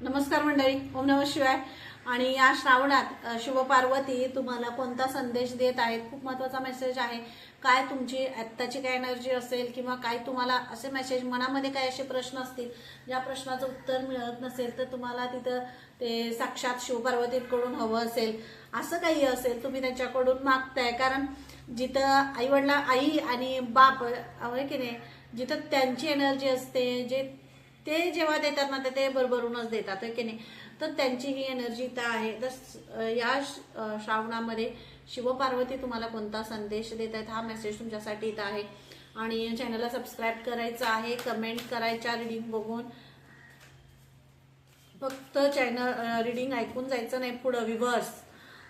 नमस्कार मंडळी, ओम नमः शिवाय. आणि या श्रावणात शिवपार्वती तुम्हाला कोणता संदेश देत आहेत? खूप महत्त्वाचा मेसेज आहे. काय तुमची आत्ताची काय एनर्जी असेल किंवा काय तुम्हाला असे मेसेज, मनामध्ये काय असे प्रश्न असतील ज्या प्रश्नाचं उत्तर मिळत नसेल तर तुम्हाला तिथं ते साक्षात शिवपार्वतीकडून हवं असेल, असं काही असेल तुम्ही त्यांच्याकडून मागताय. कारण जिथं आई आणि बाप आहे की नाही, जिथं त्यांची एनर्जी असते, जे ते जेव्हा देतात ना ते भरभरूनच देतात, आहे की नाही. तर त्यांची ही एनर्जी इथं आहे. तर या श्रावणामध्ये शिवपार्वती तुम्हाला कोणता संदेश देत आहेत हा मेसेज तुमच्यासाठी इथं आहे. आणि चॅनलला सबस्क्राईब करायचं आहे, कमेंट करायच्या रिडिंग बघून. फक्त चॅनल रिडिंग ऐकून जायचं नाही पुढं, विवर्स.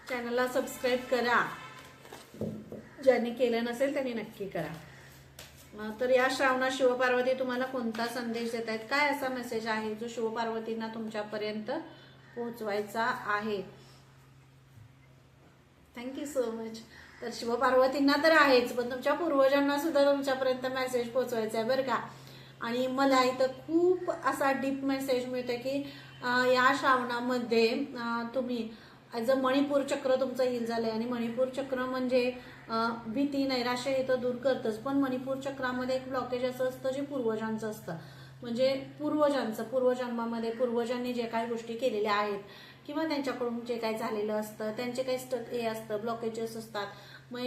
चॅनलला सबस्क्राईब करा, ज्यांनी केलं नसेल त्यांनी नक्की करा. तर या श्रावणात शिवपार्वती तुम्हाला कोणता संदेश देत आहेत? काय असा मेसेज आहे जो शिवपार्वतींना तुमच्यापर्यंत पोहोचवायचा आहे? Thank you so much. तर शिवपार्वतींना तर आहेच, पण तुमच्या पूर्वजांना सुद्धा तुमच्यापर्यंत मेसेज पोहोचवायचा आहे बरं का. आणि मला इथं खूप असा डीप मेसेज मिळतो की या श्रावणामध्ये तुम्ही ॲज अ मणिपूर चक्र तुमचं हील झालंय. आणि मणिपूर चक्र म्हणजे भीती नैराश्य हे तर दूर करतच, पण मणिपूर चक्रामध्ये एक ब्लॉकेज असं असतं जे पूर्वजांचं असतं. म्हणजे पूर्वजन्मामध्ये पूर्वजांनी जे काही गोष्टी केलेल्या आहेत किंवा त्यांच्याकडून जे काही झालेलं असतं, त्यांचे काही हे असतं, ब्लॉकेजेस असतात. मग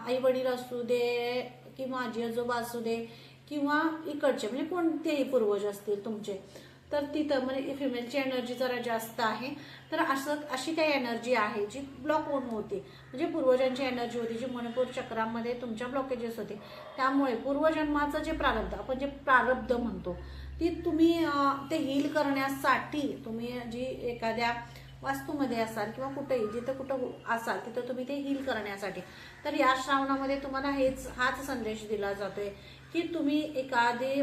आई वडील असू दे किंवा आजी आजोबा असू दे किंवा इकडचे म्हणजे कोणतेही पूर्वज असतील तुमचे, तर तिथं म्हणजे फिमेलची एनर्जी जरा जास्त आहे. तर अशी काही एनर्जी आहे जी ब्लॉक होऊन होती, म्हणजे पूर्वजांची एनर्जी होती जी मणिपूर चक्रामध्ये तुमच्या ब्लॉकेजेस होते. त्यामुळे पूर्वजन्माचं जे प्रारब्ध, आपण जे प्रारब्ध म्हणतो, ती तुम्ही ते हील करण्यासाठी तुम्ही जी एखाद्या वास्तूमध्ये असाल किंवा कुठेही जिथं कुठं असाल तिथं तुम्ही ते हील करण्यासाठी, तर या श्रावणामध्ये तुम्हाला हाच संदेश दिला जातोय की तुम्ही एखादे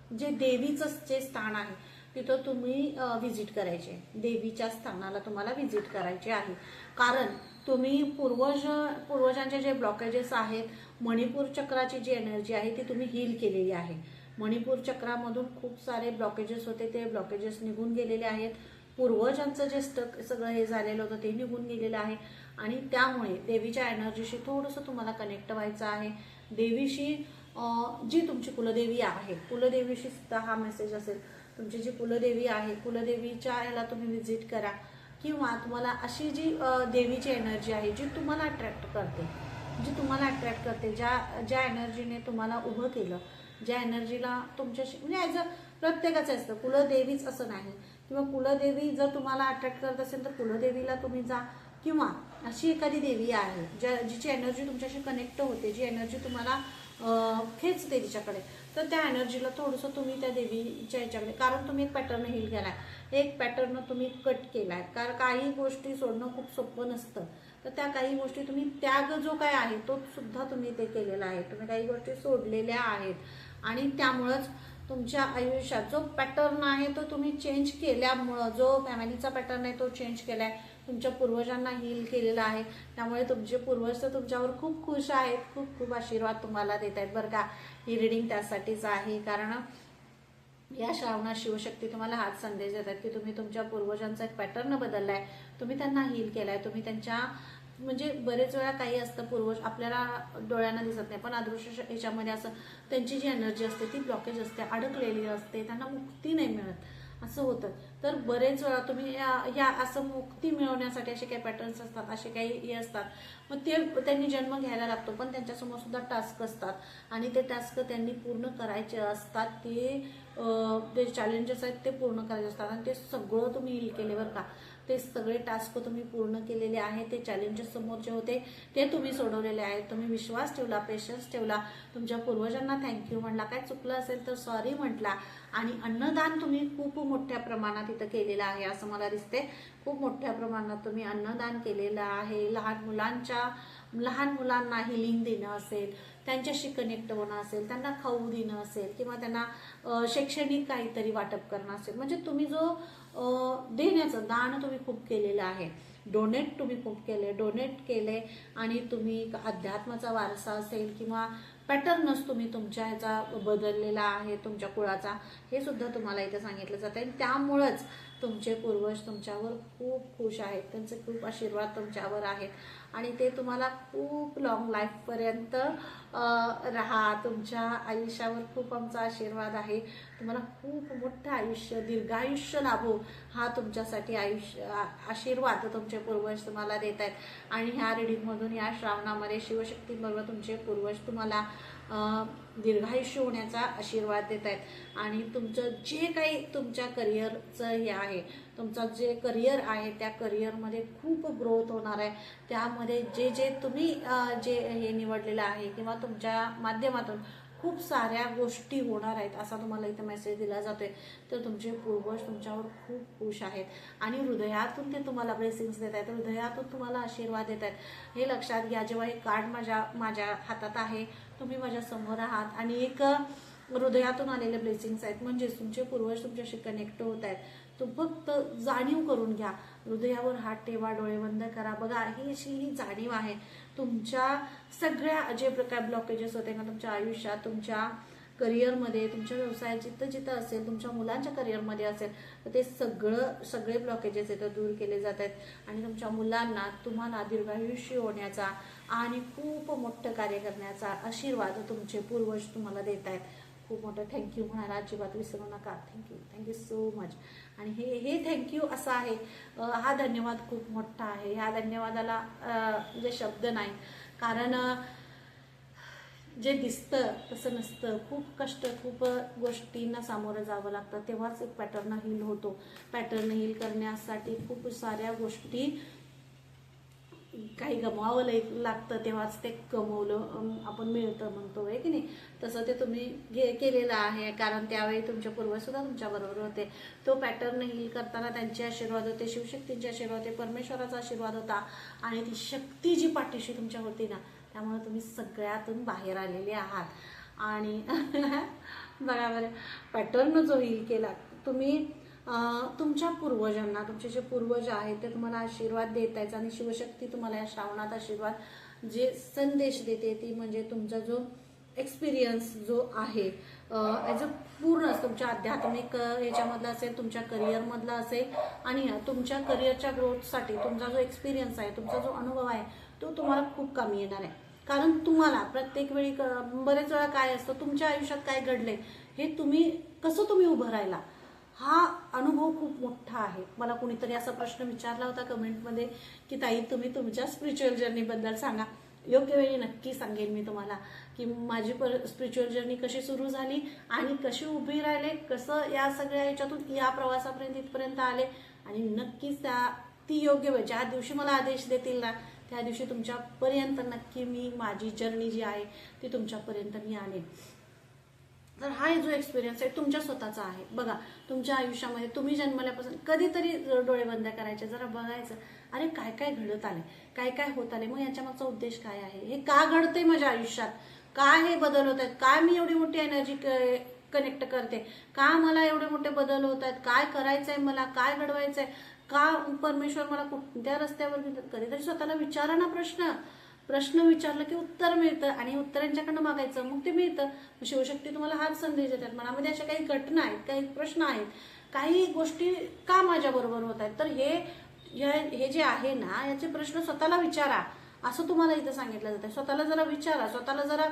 जे देवीचं जे स्थान आहे तिथं तुम्ही व्हिजिट करायचे. देवीच्या स्थानाला तुम्हाला व्हिजिट करायचे आहे. कारण तुम्ही पूर्वजांचे जे ब्लॉकेजेस आहेत, मणिपूर चक्राची जी एनर्जी आहे ती तुम्ही हील केलेली आहे. मणिपूर चक्रामधून खूप सारे ब्लॉकेजेस होते, ते ब्लॉकेजेस निघून गेलेले आहेत. पूर्वजांचं जे सगळं हे झालेलं होतं ते निघून गेलेलं आहे. आणि त्यामुळे देवीच्या एनर्जीशी थोडंसं तुम्हाला कनेक्ट व्हायचं आहे. देवीशी जी तुमची कुलदेवी आहे, कुलदेवीशी सुद्धा हा मेसेज असेल. तुमची जी कुलदेवी आहे, कुलदेवीच्या याला तुम्ही व्हिजिट करा. किंवा तुम्हाला अशी जी देवीची एनर्जी आहे जी तुम्हाला अट्रॅक्ट करते, ज्या एनर्जीने तुम्हाला उभं केलं, ज्या एनर्जीला तुमच्याशी म्हणजे ॲज अ प्रत्येकाचं असतं, कुलदेवीच असं नाही. किंवा कुलदेवी जर तुम्हाला अट्रॅक्ट करत असेल तर कुलदेवीला तुम्ही जा. किंवा अशी एखादी देवी आहे जिची एनर्जी तुमच्याशी कनेक्ट होते, जी एनर्जी तुम्हाला खेचते तिच्याकडे, तर त्या एनर्जीला थोडंसं तुम्ही त्या देवीच्या ह्याच्याकडे, कारण तुम्ही एक पॅटर्न हील केलाय, एक पॅटर्न तुम्ही कट केलाय. कारण काही गोष्टी सोडणं खूप सोपं नसतं. तर त्या काही गोष्टी तुम्ही त्याग जो काय आहे तो सुद्धा तुम्ही ते केलेला आहे. तुम्ही काही गोष्टी सोडलेल्या आहेत आणि त्यामुळंच तुमच्या आयुष्यात जो पॅटर्न आहे तो तुम्ही चेंज केल्यामुळं, जो फॅमिलीचा पॅटर्न आहे तो चेंज केलाय, तुमच्या पूर्वजांना हील केलेला आहे. त्यामुळे तुमचे पूर्वज तर तुमच्यावर खूप खुश आहेत, खूप खूप आशीर्वाद तुम्हाला देत आहेत बरं का. ही रिडिंग त्यासाठीच आहे, कारण या श्रावणात शिवशक्ती तुम्हाला हाच संदेश देतात की तुम्ही तुमच्या पूर्वजांचा एक पॅटर्न बदललाय, तुम्ही त्यांना हील केलाय. तुम्ही त्यांच्या म्हणजे बरेच वेळा काही असतं, पूर्वज आपल्याला डोळ्यांना दिसत नाही पण अदृश्य ह्याच्यामध्ये असं त्यांची जी एनर्जी असते ती ब्लॉकेज असते, अडकलेली असते, त्यांना मुक्ती नाही मिळत, असं होतं. तर बरेच वेळा तुम्ही या असं मुक्ती मिळवण्यासाठी असे काही पॅटर्न्स असतात, असे काही हे असतात. मग ते त्यांनी जन्म घ्यायला लागतो, पण त्यांच्यासमोर सुद्धा टास्क असतात आणि ते टास्क त्यांनी पूर्ण करायचे असतात. ते चॅलेंजेस आहेत ते पूर्ण करायचे असतात आणि ते सगळं तुम्ही हील केले बरं का. ते सगळे टास्क तुम्ही पूर्ण केलेले आहे. ते चॅलेंजेस समोर जे होते ते तुम्ही सोडवलेले आहेत. तुम्ही विश्वास ठेवला, पेशन्स ठेवला, तुमच्या पूर्वजांना थँक्यू म्हणला, काय चुकलं असेल तर सॉरी म्हटला. आणि अन्नदान तुम्ही खूप मोठ्या प्रमाणात इथं केलेलं आहे असं मला दिसते. खूप मोठ्या प्रमाणात तुम्ही अन्नदान केलेलं आहे. लहान मुलांना हिलिंग देणं असेल, त्यांच्याशी कनेक्ट होणं असेल, त्यांना खाऊ देणं असेल किंवा त्यांना शैक्षणिक काहीतरी वाटप करणं असेल, म्हणजे तुम्ही जो देण्याचं दान तुम्ही खूप केलेलं आहे. डोनेट तुम्ही खूप केले आणि तुम्ही अध्यात्माचा वारसा असेल किंवा पॅटर्नच तुम्ही तुमच्या ह्याचा बदललेला आहे, तुमच्या कुळाचा, हे सुद्धा तुम्हाला इथे सांगितलं जातं आहे. त्यामुळंच तुमचे पूर्वज तुमच्यावर खूप खुश आहेत, त्यांचे खूप आशीर्वाद तुमच्यावर आहेत आणि ते तुम्हाला खूप लॉंग लाईफपर्यंत राहा. तुमच्या आयुष्यावर खूप आमचा आशीर्वाद आहे. तुम्हाला खूप मोठं आयुष्य, दीर्घायुष्य लाभो, हा तुमच्यासाठी आशीर्वाद तुमचे पूर्वज तुम्हाला देत आहेत. आणि ह्या रिडिंगमधून या श्रावणामध्ये शिवशक्तीबरोबर तुमचे पूर्वज तुम्हाला दीर्घायुष्य होण्याचा आशीर्वाद देत आहेत. आणि तुमचं जे काही तुमच्या करिअरचं हे आहे, तुमचं जे करिअर आहे त्या करिअरमध्ये खूप ग्रोथ होणार आहे. त्यामध्ये जे जे तुम्ही जे हे निवडलेलं आहे किंवा तुमच्या माध्यमातून खूप साऱ्या गोष्टी होणार आहेत असा तुम्हाला इथं मेसेज दिला जातोय. तर तुमचे पूर्वज तुमच्यावर खूप खुश आहेत आणि हृदयातून ते तुम्हाला ब्लेसिंग्स देत आहेत, हृदयातून तुम्हाला आशीर्वाद देत आहेत. हे लक्षात घ्या. जेव्हा हे कार्ड माझ्या हातात आहे, तुम्ही माझ्या समोर आहात आणि एक हृदयातून आलेले ब्लेसिंग्स आहेत, म्हणजेच तुमचे पूर्वज तुमच्याशी कनेक्ट होत आहेत. तो फक्त जाणीव करून घ्या, हृदयावर हात ठेवा, डोळे बंद करा. बघा, ही अशी ही जाणीव आहे. तुमच्या सगळ्या जे प्रकार ब्लॉकेजेस होते ना तुमच्या आयुष्यात, तुमच्या करिअरमध्ये, तुमच्या व्यवसायात जिथं जिथं असेल, तुमच्या मुलांच्या करिअरमध्ये असेल, तर ते सगळे ब्लॉकेजेस इथं दूर केले जात आहेत आणि तुमच्या मुलांना तुम्हाला दीर्घायुष्य होण्याचा आणि खूप मोठं कार्य करण्याचा आशीर्वाद तुमचे पूर्वज तुम्हाला देत आहेत. खूप मोठं थँक्यू म्हणायला अजिबात विसरू नका. Thank you so much. आणि हे थँक्यू असा आहे, हा धन्यवाद खूप मोठा आहे. ह्या धन्यवादाला जे शब्द नाही, कारण जे दिसतं तसं नसतं. खूप कष्ट, खूप गोष्टींना सामोरं जावं लागतं, तेव्हाच एक पॅटर्न हील होतो. पॅटर्न हील करण्यासाठी खूप साऱ्या गोष्टी काही गमवावं लागतं, तेव्हाच ते कमवलं आपण मिळतं म्हणतो आहे की नाही. तसं ते तुम्ही केलेलं आहे, कारण त्यावेळी तुमचे पूर्वज सुद्धा तुमच्याबरोबर होते. तो पॅटर्न हील करताना त्यांचे आशीर्वाद होते, शिवशक्तींचे आशीर्वाद होते, परमेश्वराचा आशीर्वाद होता आणि ती शक्ती जी पाठीशी तुमच्या होती ना, त्यामुळे तुम्ही सगळ्यातून बाहेर आलेले आहात. आणि बघा बरं, पॅटर्न जो हील केला तुम्ही, तुमच्या पूर्वजांना, तुमचे जे पूर्वज आहेत ते तुम्हाला आशीर्वाद देत आहेत आणि शिवशक्ती तुम्हाला या श्रावणात आशीर्वाद जे संदेश देते ती म्हणजे तुमचा जो एक्सपिरियन्स जो आहे ॲज अ पूर्ण तुमच्या आध्यात्मिक ह्याच्यामधला असेल, तुमच्या करिअरमधला असेल आणि तुमच्या करिअरच्या ग्रोथसाठी तुमचा जो एक्सपिरियन्स आहे, तुमचा जो अनुभव आहे, तो तुम्हाला खूप कामी येणार आहे. कारण तुम्हाला प्रत्येक वेळी बरेच वेळा काय असतं, तुमच्या आयुष्यात काय घडलंय हे कसं तुम्ही उभं राहिला, हा अनुभव खूप मोठा आहे. मला कुणीतरी असा प्रश्न विचारला होता कमेंटमध्ये की ताई तुम्ही तुमच्या स्पिरिच्युअल जर्नीबद्दल सांगा. योग्य वेळी नक्की सांगेन मी तुम्हाला की माझी स्पिरिच्युअल जर्नी कशी सुरू झाली आणि कशी उभी राहिले, कसं या सगळ्या ह्याच्यातून या प्रवासापर्यंत इथपर्यंत आले. आणि नक्कीच ती योग्य वेळ ज्या दिवशी मला आदेश देतील ना, त्या दिवशी तुमच्यापर्यंत नक्की मी माझी जर्नी जी आहे ती तुमच्यापर्यंत मी आणेन. तर हा जो एक्सपिरियन्स आहे तुमच्या स्वतःचा आहे. बघा, तुमच्या आयुष्यामध्ये तुम्ही जन्मल्यापासून कधीतरी डोळे बंद करायचे, जरा बघायचं, अरे काय काय घडत आले, काय काय होत आले, मग याच्या मागचा उद्देश काय आहे, हे का घडतंय माझ्या आयुष्यात, काय हे बदल होत आहेत, काय मी एवढी मोठी एनर्जी कनेक्ट करते, का मला एवढे मोठे बदल होत आहेत, काय करायचंय मला, काय घडवायचंय, का परमेश्वर मला कोणत्या रस्त्यावर घेतात. कधीतरी स्वतःला विचारा ना प्रश्न विचारलं की उत्तर मिळतं आणि उत्तरांच्याकडनं मागायचं, मग ते मिळतं. शिवशक्ती तुम्हाला हाच संदेश देतात. मनामध्ये अशा काही घटना आहेत, काही प्रश्न आहेत, काही गोष्टी का माझ्या बरोबर होत आहेत, तर हे जे आहे ना, याचे प्रश्न स्वतःला विचारा असं तुम्हाला इथं सांगितलं जातं. स्वतःला जरा विचारा, स्वतःला जरा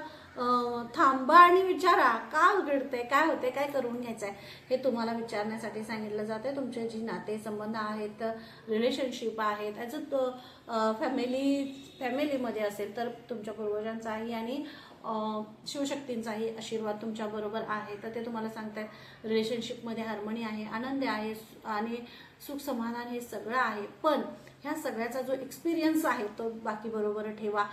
थांबा आणि विचारा, का घडतंय, काय होते, काय करून घ्यायचंय, हे तुम्हाला विचारण्यासाठी सांगितलं जातंय. तुमचे जी नातेसंबंध आहेत, रिलेशनशिप आहेत, ॲज अ फॅमिलीमध्ये असेल तर तुमच्या पूर्वजांचाही आणि शिवशक्तींचाही आशीर्वाद तुमच्याबरोबर आहे. तर ते तुम्हाला सांगतायत रिलेशनशिपमध्ये हार्मनी आहे, आनंद आहे आणि सुख समाधान हे सगळं आहे. पण ह्या सगळ्याचा जो एक्सपिरियन्स आहे तो बाकी बरोबर ठेवा.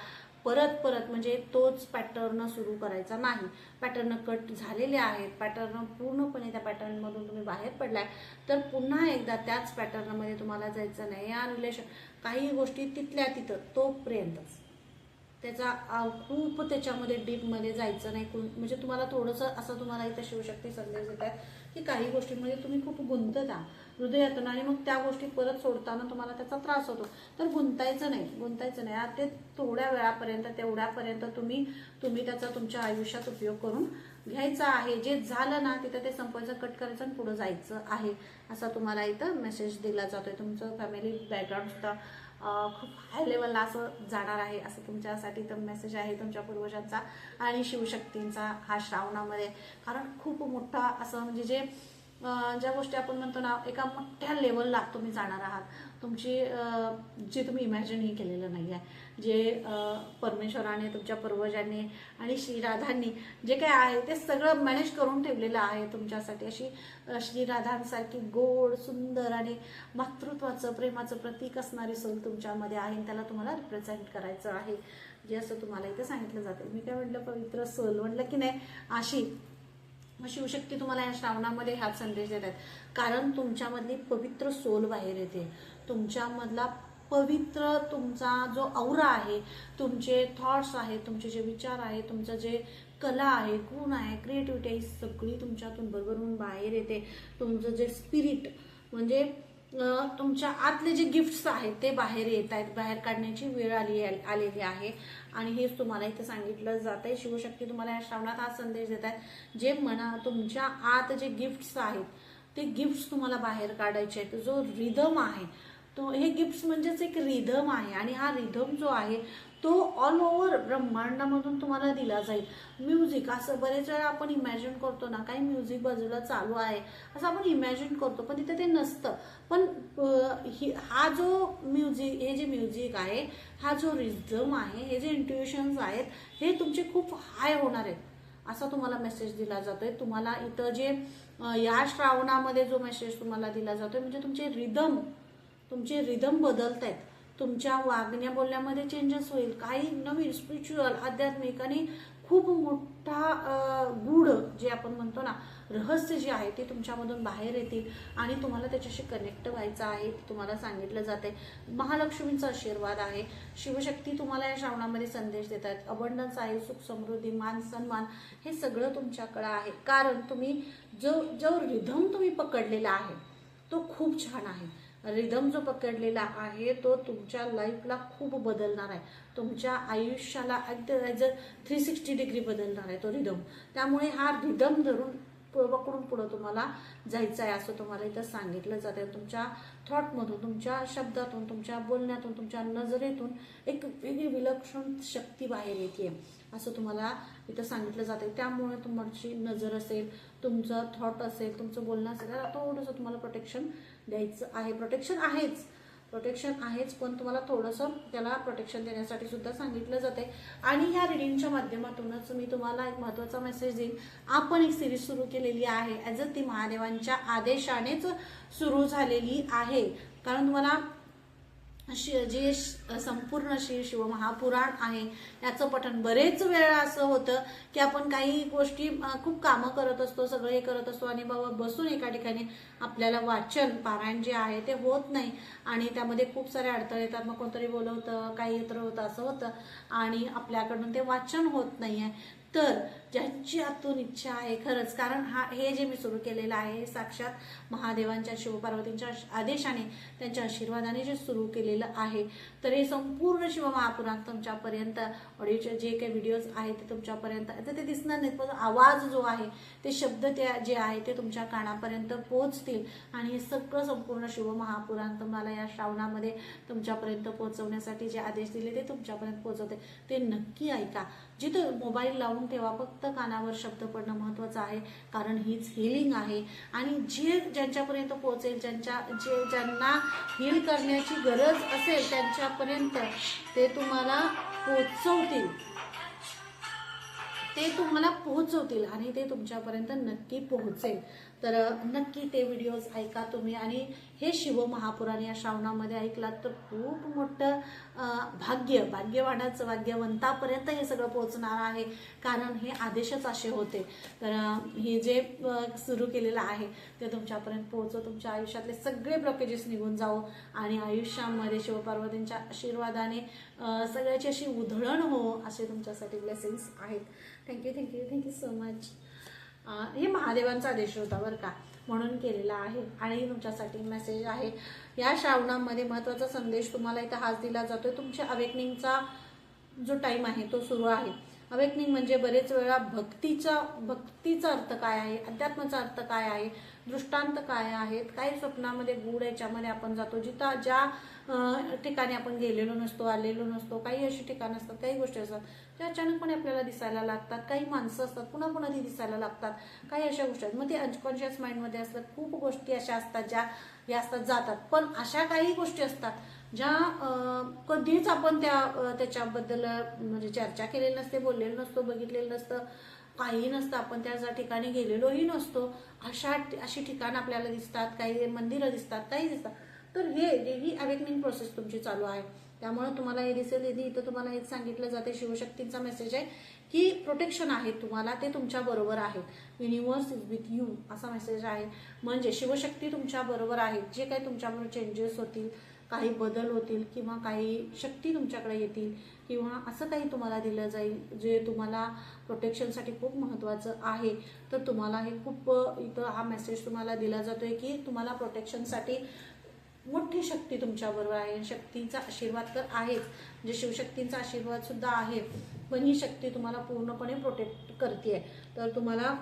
परत म्हणजे तोच पॅटर्न सुरू करायचा नाही. पॅटर्न कट झालेले आहेत, पॅटर्न पूर्णपणे त्या पॅटर्नमधून तुम्ही बाहेर पडलाय, तर पुन्हा एकदा त्याच पॅटर्नमध्ये तुम्हाला जायचं नाही. या रिलेशन काही गोष्टी तिथल्या तिथं तोपर्यंतच, त्याचा खूप त्याच्यामध्ये डीपमध्ये जायचं नाही. म्हणजे तुम्हाला थोडंसं असं तुम्हाला इथं शिवशक्ती संदेश देत आहे की काही गोष्टींमध्ये तुम्ही खूप गुंतता हृदयातून, आणि मग त्या गोष्टी परत सोडताना तुम्हाला त्याचा त्रास होतो. तर गुंतायचं नाही. ते थोड्या वेळापर्यंत तेवढ्यापर्यंत तुम्ही त्याचा तुमच्या आयुष्यात उपयोग करून घ्यायचा आहे. जे झालं ना तिथं ते संपवायचं, कट करायचं आणि पुढे जायचं आहे, असा तुम्हाला इथं मेसेज दिला जातोय. तुमचं फॅमिली बॅकग्राऊंड सुद्धा खूप हाय लेवलला असं जाणार आहे, असं तुमच्यासाठी तर मेसेज आहे तुमच्या पूर्वजांचा आणि शिवशक्तींचा हा श्रावणामध्ये. कारण खूप मोठा असं म्हणजे ज्या गोष्टी आपण म्हणतो ना, एका मोठ्या लेवलला तुम्ही जाणार आहात. तुमची जे तुम्ही इमॅजिनही केलेलं नाही आहे, जे परमेश्वराने, तुमच्या पूर्वजांनी आणि श्रीराधांनी जे काय आहे ते सगळं मॅनेज करून ठेवलेलं आहे तुमच्यासाठी. अशी श्रीराधांसारखी गोड, सुंदर आणि मातृत्वाचं, प्रेमाचं प्रतीक असणारी सोल तुमच्यामध्ये आहे. त्याला तुम्हाला रिप्रेझेंट करायचं आहे, जे असं तुम्हाला इथे सांगितलं जाते. मी काय म्हटलं, पवित्र सोल म्हटलं की नाही, अशी शिवशक्ती तुम्हाला या श्रावणामध्ये हाच संदेश देत आहेत. कारण तुमच्यामधली पवित्र सोल बाहेर येते. तुमच्यामधला पवित्र तुमचा जो औरा आहे, तुमचे थॉट्स आहेत, तुमचे जे विचार आहेत, तुमचं जे कला आहे, गुण आहे, क्रिएटिव्हिटी आहे, ही तुमच्यातून भरभरून बाहेर येते. तुमचं जे स्पिरिट म्हणजे तुमच्या आतले जे गिफ्ट्स आहेत ते बाहेर येत आहेत, बाहेर काढण्याची वेळ आलेली आहे. आणि हेच तुम्हाला इथे सांगितलं जात आहे. शिवशक्ती तुम्हाला या श्रावणात हा संदेश देत आहेत. जे तुमच्या आत जे गिफ्ट्स आहेत ते गिफ्ट्स तुम्हाला बाहेर काढायचे आहेत. जो रिदम आहे तो, हे गिफ्ट्स म्हणजेच एक रिदम आहे, आणि हा रिदम जो आहे तो ऑल ओव्हर ब्रह्मांडामधून तुम्हाला दिला जाईल. म्युझिक असं बरेच वेळा आपण इमॅजिन करतो ना, काही म्युझिक बाजूला चालू आहे असं आपण इमॅजिन करतो, पण तिथे ते नसतं. पण हा जो म्युझिक, हे जे म्युझिक आहे, हा जो रिदम आहे, हे जे इंट्युशन्स आहेत, हे तुमचे खूप हाय होणार आहेत, असा तुम्हाला मेसेज दिला जातोय. तुम्हाला इथं जे या श्रावणामध्ये जो मेसेज तुम्हाला दिला जातोय, म्हणजे तुमचे रिदम बदलत आहेत. तुमच्या वागण्या बोलण्यामध्ये चेंजेस होईल. काही नवीन स्पिरिच्युअल, आध्यात्मिक आणि खूप मोठा गूढ जे आपण म्हणतो ना, रहस्य जे आहे ते तुमच्यामधून बाहेर येतील आणि तुम्हाला त्याच्याशी कनेक्ट व्हायचं आहे, तुम्हाला सांगितलं जाते. महालक्ष्मींचा आशीर्वाद आहे. शिवशक्ती तुम्हाला या श्रावणामध्ये संदेश देत आहेत. अबंडन्स आहे, सुख समृद्धी, मान सन्मान हे सगळं तुमच्याकडे आहे. कारण तुम्ही जो रिधम तुम्ही पकडलेला आहे तो खूप छान आहे. रिदम जो पकडलेला आहे तो तुमच्या लाईफला खूप बदलणार आहे. तुमच्या आयुष्याला ॲज 360 डिग्री बदलणार आहे तो रिदम. त्यामुळे हा रिदम धरून पकडून पुढं तुम्हाला जायचं आहे, असं तुम्हाला इथं सांगितलं जाते. तुमच्या थॉटमधून, तुमच्या शब्दातून, तुमच्या बोलण्यातून, तुमच्या नजरेतून एक वेगळी विलक्षण शक्ती बाहेर येते, असं तुम्हाला इथं सांगितलं जाते. त्यामुळे तुमची नजर असेल, तुमचं थॉट असेल, तुमचं बोलणं असेल, त्याला थोडंसं तुम्हाला प्रोटेक्शन द्यायचं आहे. प्रोटेक्शन आहेच, पण तुम्हाला थोडंसं त्याला प्रोटेक्शन देण्यासाठी सुद्धा सांगितलं जाते. आणि ह्या रिडिंगच्या माध्यमातूनच मी तुम्हाला एक महत्त्वाचा मेसेज देईन. आपण एक सिरीज सुरू केलेली आहे, ॲज अ ती महादेवांच्या आदेशानेच सुरू झालेली आहे. कारण तुम्हाला जे संपूर्ण श्री शिव महापुराण आहे याचं पठण बरेच वेळा असं होतं की आपण काही गोष्टी खूप कामं करत असतो, सगळं हे करत असतो आणि बाबा बसून एका ठिकाणी आपल्याला वाचन पारायण जे आहे ते होत नाही आणि त्यामध्ये खूप सारे अडथळे येतात. मग कोणतरी बोलवतं, काही इतर होतं, असं होतं आणि आपल्याकडून ते वाचन होत नाही आहे. तर ज्यांची आतून इच्छा आहे खरंच, कारण हे जे मी सुरू केलेलं आहे हे साक्षात महादेवांच्या, शिवपार्वतींच्या आदेशाने, त्यांच्या आशीर्वादाने जे सुरू केलेलं आहे. तर हे संपूर्ण शिव महापुराण तुमच्यापर्यंत, ऑडिओचे जे काही व्हिडिओज आहेत ते तुमच्यापर्यंत, आता ते दिसणार नाहीत पण आवाज जो आहे ते शब्द जे आहे ते तुमच्या कानापर्यंत पोहोचतील आणि हे सगळं संपूर्ण शिव महापुराण तुम्हाला या श्रावणामध्ये तुमच्यापर्यंत पोहोचवण्यासाठी जे आदेश दिले ते तुमच्यापर्यंत पोहोचवते. ते नक्की ऐका. जिथं मोबाईल लावून ठेवा, फक्त कानावर शब्द पडणं महत्त्वाचं आहे, कारण हीच हिलिंग आहे. आणि ज्यांच्यापर्यंत पोहोचेल, ज्यांना हील करण्याची गरज असेल त्यांच्यापर्यंत ते तुम्हाला पोहोचवतील आणि ते तुमच्यापर्यंत नक्की पोहोचेल. तर नक्की ते व्हिडिओज ऐका तुम्ही आणि हे शिव महापुराण या श्रावणामध्ये ऐकलात तर खूप मोठं भाग्यवानाचं, भाग्यवंतापर्यंत हे सगळं पोहोचणार आहे, कारण हे आदेशच असे होते. तर हे जे सुरू केलेलं आहे ते तुमच्यापर्यंत पोहोचो, तुमच्या आयुष्यातले सगळे ब्लॉकेजेस निघून जावो आणि आयुष्यामध्ये शिवपार्वतींच्या आशीर्वादाने सगळ्याची अशी उधळण हो, असे तुमच्यासाठी ब्लेसिंग्स आहेत. Thank you so much. हे महादेवांचा आदेश होता बरं का. म्हणून केलेला आहे. आणि तुमच्यासाठी मेसेज आहे, या श्रावणामध्ये महत्त्वाचा संदेश तुम्हाला इथं हाच दिला जातोय. तुमच्या अवेकनिंगचा जो टाईम आहे तो सुरू आहे. अवेकनिंग म्हणजे बरेच वेळा भक्तीचा अर्थ काय आहे, अध्यात्माचा अर्थ काय आहे, दृष्टांत काय आहेत, काही स्वप्नामध्ये गूढ याच्यामध्ये आपण जातो, जिथं ज्या ठिकाणी आपण गेलेलो नसतो, आलेलो नसतो. काही अशी ठिकाणं असतात, काही गोष्टी असतात ज्या अचानकपणे आपल्याला दिसायला लागतात. काही माणसं असतात, पुन्हा पुन्हा ती दिसायला लागतात. काही अशा गोष्टी आहेत, मग ते अनकॉन्शियस माइंडमध्ये असतात. खूप गोष्टी अशा असतात ज्या या असतात जातात. पण अशा काही गोष्टी असतात ज्या कधीच आपण त्याच्याबद्दल म्हणजे चर्चा केलेली नसते, बोललेलं नसतो, बघितलेलं नसतं, काही नसतं, आपण त्या ठिकाणी गेलेलोही नसतो. अशी ठिकाणं आपल्याला दिसतात, काही मंदिरं दिसतात, काही दिसतात. तर ही अवेकनिंग प्रोसेस तुमची चालू आहे. त्यामुळे तुम्हाला हे दिसेल, इथं तुम्हाला हेच सांगितलं जाते, शिवशक्तींचा मेसेज आहे की प्रोटेक्शन आहे तुम्हाला, ते तुमच्या बरोबर आहेत. युनिव्हर्स इज विथ यू असा मेसेज आहे. म्हणजे शिवशक्ती तुमच्या बरोबर आहेत. जे काही तुमच्याबरोबर चेंजेस होतील, काही बदल होतील किंवा काही शक्ती तुमच्याकडे येतील किंवा असं काही तुम्हाला दिलं जाईल जे तुम्हाला प्रोटेक्शनसाठी खूप महत्त्वाचं आहे. तर तुम्हाला हे खूप इथं हा मेसेज तुम्हाला दिला जातोय की तुम्हाला प्रोटेक्शनसाठी मोठी शक्ती तुमच्याबरोबर आहे. शक्तीचा आशीर्वाद तर आहेच, म्हणजे शिवशक्तींचा आशीर्वाद सुद्धा आहे, पण ही शक्ती तुम्हाला पूर्णपणे प्रोटेक्ट करते. तर तुम्हाला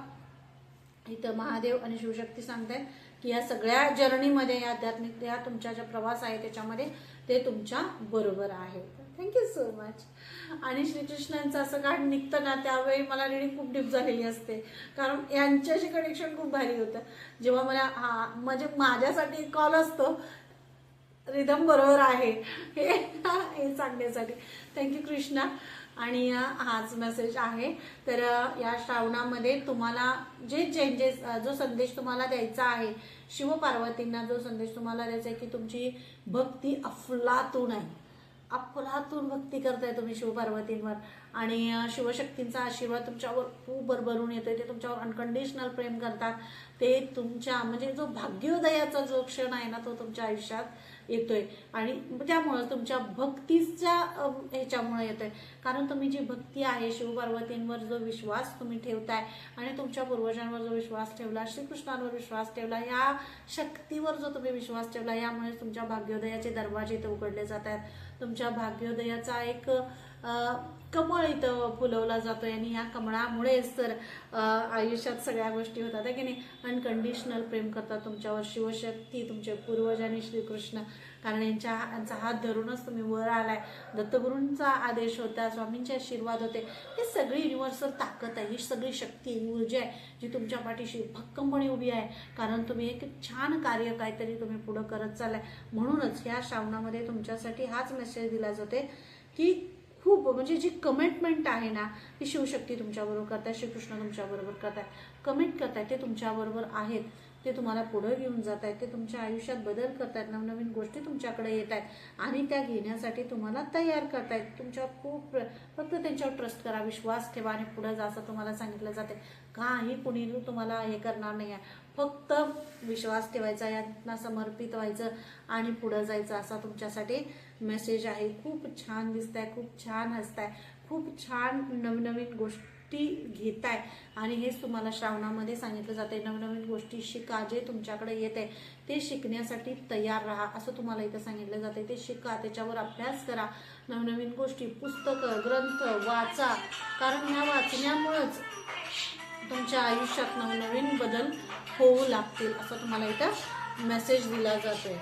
इथं महादेव आणि शिवशक्ती सांगतायत की या सगळ्या जर्नीमध्ये, या आध्यात्मिक या तुमचा जो प्रवास आहे त्याच्यामध्ये ते तुमच्या बरोबर आहे. Thank you so much. आणि श्रीकृष्णांचं असं काढ निघतं ना, त्यावेळी मला रिडिंग खूप डीप झालेली असते, कारण यांच्याशी कनेक्शन खूप भारी होतं. जेव्हा मला म्हणजे माझ्यासाठी कॉल असतो, रिदम बरोबर आहे हे सांगण्यासाठी. थँक्यू कृष्णा. आणि हाच मेसेज आहे. तर या श्रावणामध्ये तुम्हाला जे चेंजेस, जो संदेश तुम्हाला द्यायचा आहे, शिवपार्वतींना जो संदेश तुम्हाला द्यायचा आहे की तुमची भक्ती अफलातून आहे, अफलातून भक्ती करताय तुम्ही शिवपार्वतींवर. आणि शिवशक्तींचा आशीर्वाद तुमच्यावर खूप भरभरून येतोय. ते तुमच्यावर अनकंडिशनल प्रेम करतात. ते तुमच्या म्हणजे जो भाग्योदयाचा जो क्षण आहे ना, तो तुमच्या आयुष्यात येतोय. आणि त्यामुळे तुमच्या भक्तीच्या ह्याच्यामुळे येतोय, कारण तुम्ही जी भक्ती आहे, शिवपार्वतींवर जो विश्वास तुम्ही ठेवताय आणि तुमच्या पूर्वजांवर जो विश्वास ठेवला, श्रीकृष्णांवर विश्वास ठेवला, या शक्तीवर जो तुम्ही विश्वास ठेवला, यामुळे तुमच्या भाग्योदयाचे दरवाजे इथं उघडले जात आहेत. तुमच्या भाग्योदयाचा एक कमळ इथं फुलवला जातोय आणि या कमळामुळेच तर आयुष्यात सगळ्या गोष्टी होतात आहे की नाही. अनकंडिशनल प्रेम करतात तुमच्यावर शिवशक्ती, तुमचे पूर्वज आणि श्रीकृष्ण, कारण यांचा हात धरूनच तुम्ही वर आलाय. दत्तगुरूंचा आदेश होता, स्वामींचे आशीर्वाद होते. ही सगळी युनिव्हर्सल ताकद आहे, ही सगळी शक्ती, ऊर्जा आहे जी तुमच्या पाठीशी भक्कमपणे उभी आहे, कारण तुम्ही एक छान कार्य काहीतरी तुम्ही पुढं करत चाललाय. म्हणूनच ह्या श्रावणामध्ये तुमच्यासाठी हाच मेसेज दिला जाते की खूप म्हणजे जी कमिटमेंट आहे ना, ती शिवशक्ती तुमच्याबरोबर करताय, श्रीकृष्ण तुमच्याबरोबर करताय, कमिट करताय, ते तुमच्याबरोबर आहेत. ते तुम्हाला पुढे घेऊन जात आहेत, ते तुमच्या आयुष्यात बदल करतायत, नवनवीन गोष्टी तुमच्याकडे येत आहेत आणि त्या घेण्यासाठी तुम्हाला तयार करतायत. तुमच्यावर खूप फक्त त्यांच्यावर ट्रस्ट करा, विश्वास ठेवा आणि पुढे जा असं तुम्हाला सांगितलं जाते. काही कुणी तुम्हाला हे करणार नाही आहे, फक्त विश्वास ठेवायचा, यांना समर्पित व्हायचं आणि पुढे जायचं असा तुमच्यासाठी मेसेज आहे. खूप छान दिसताय, खूप छान हसताय, खूप छान नवनवीन गोष्टी घेताय आणि हेच तुम्हाला श्रावणामध्ये सांगितलं जाते. नवनवीन गोष्टी शिका, जे तुमच्याकडे येत आहे ते शिकण्यासाठी तयार राहा असं तुम्हाला इथं सांगितलं जाते. ते शिका, त्याच्यावर अभ्यास करा, नवनवीन गोष्टी, पुस्तकं, ग्रंथ वाचा, कारण ह्या वाचण्यामुळेच तुमच्या आयुष्यात नवनवीन बदल होऊ लागतील असं तुम्हाला इथं मेसेज दिला जातोय.